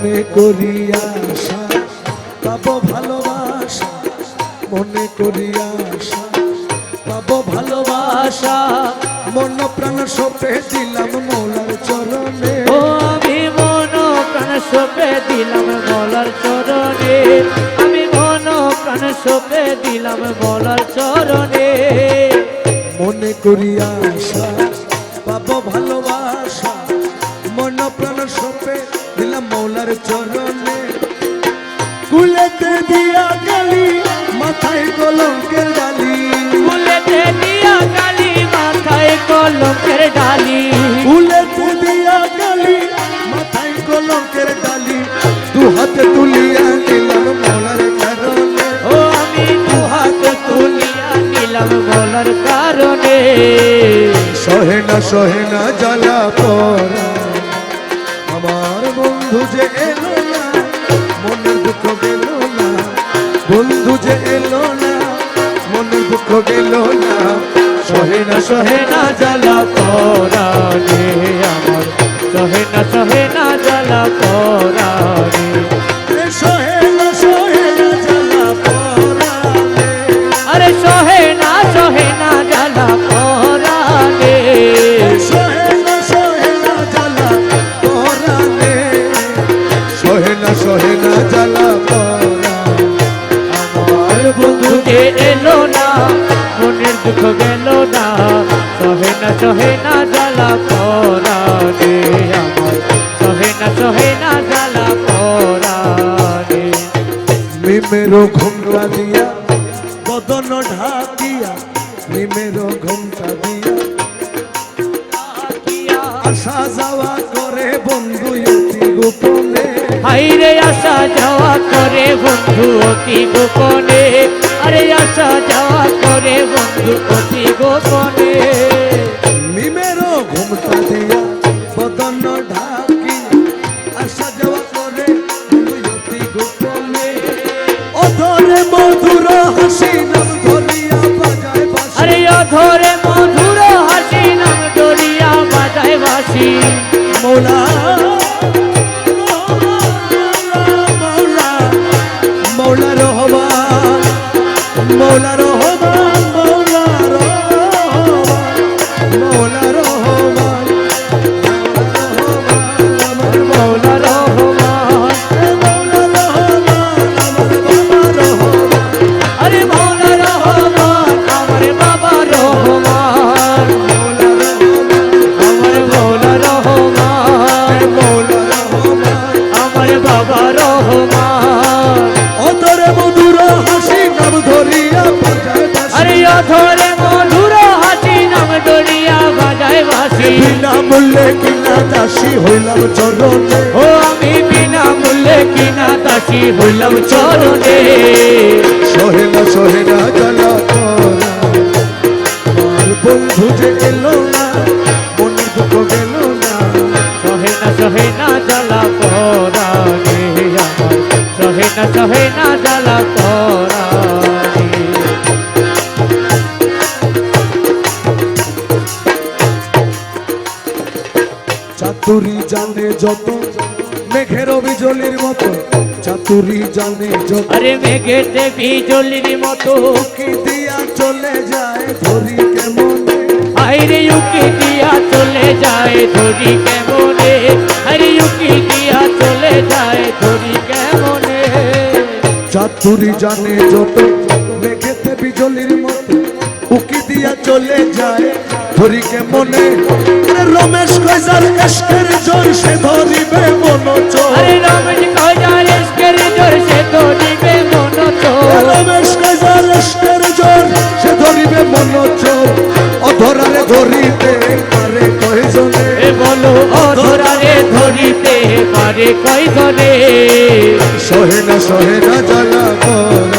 মনে করি আশা পাবো ভালোবাসা, মনে করি আশা পাবো ভালোবাসা, মন প্রাণ সঁপে দিলাম মৌলার চরণে। ও আমি মন প্রাণ সঁপে দিলাম মৌলার চরণে, আমি মন প্রাণ সঁপে দিলাম মৌলার চরণে। মনে করি আশা পাবো ভালোবাসা, মন প্রাণ সঁপে দিলাম মৌলার চরণে। কুলেতে দিয়া গালি মাথায় কলঙ্কের ডালি, কুলেতে দিয়া গালি মাথায় কলঙ্কের ডালি, কুলেতে দিয়া গালি মাথায় কলঙ্কের ডালি, দু হাতে তুলিয়া নিলাম মৌলার কারণে। ও আমি দু হাত তুলিয়া নিলাম মৌলার কারণে। সহে না জ্বালা পড়া, আমার বন্ধু যে এলো না, মনের দুঃখ গেল না, বন্ধু যে এলো না, মনের দুঃখ গেল না। সহে না জ্বালা পরাণে আমার, সহে না জ্বালা পরাণে। সহে না জ্বালা পড়ালে, আরে সহে না জ্বালা পরাণে। সহে না জ্বালা পড়ালে, সহে না জ্বালা পড়া। আমার বন্ধু যে এলো না, মনের দুঃখ গেল না, সহে না জ্বালা পরাণে আমার, সহে না জ্বালা পরাণে। নিমেরো ঘুমটা দিয়া বদন ঢাকিয়া, নিমেরো ঘুমটা দিয়া আসা যাওয়া করে বন্ধু অতি গোপনে। হাইরে আসা যাওয়া করে বন্ধু অতি গোপনে, আরে আসা যাওয়া করে বন্ধু অতি গোপনে। নিমেরো ঘুমটা দিয়া বদন ঢাকিয়া আসা যাওয়া করে বন্ধু অতি গোপনে। অধরে মধুর হাসি নাম ধরিয়া বাজায় বাঁশি, আরে অধরে মধুর হাসি নাম দরিয়া বাজায় বাঁশি। মৌলা মৌলা রহমান, মৌলা রহমান, মৌলা রহমান, মৌলা রহমান, আমার মৌলা রহমান, মৌলা রহমান, আমার বাবা রহমান, আরে মৌলা রহমান আমার বাবা রহমান, আমার মৌলা রহমান, মৌলা রহমান। আমার বাবা রহমান। অতরে মধুর হাসি নাম ধরিয়া বাজায় বাঁশি, আরে অধরে মধুর হাসি নাম দরিয়া বাজায় বাঁশি। বিনা মূল্যে কিনা দাসী হইলাম চরণে। ও আমি বিনা মূল্যে কিনা দাসী হইলাম চরণে। সহে না জ্বালা পড়া, আমার বন্ধু যে এলো না, মনের দুঃখ গেল না। সহে না জ্বালা পরাণে আমার, সহে না জ্বালা পরাণে। চাতুরি জানে যত মেঘের বিজলির মতো, চাতুরি জানে যত আরে মেঘেতে বিজলির মতো কি দিয়া চলে যায় ধরি কেমন। আরে উকি দিয়া চলে যায় ধরি কেমনে, আরে উকি দিয়া চলে যায় ধরি কেমনে। চাতুরি জানে যত মেঘেতে বিজলির মতো উকি দিয়া চলে যায় ধরি কেমনে। রমেশ কইজার এসকের জয় সে ধরিবে মন চোর, আরে রমেশ কইজার এসকের জোর সে ধরিবে মন চোর, রমেশ কইজার এসকের জয় সে ধরিবে মন চোর। অধরারে ধরিতে পারে কয়জনে, এ বলো অধরারে ধরিতে পারে কয়জনে। সহে না জ্বালা পড়া,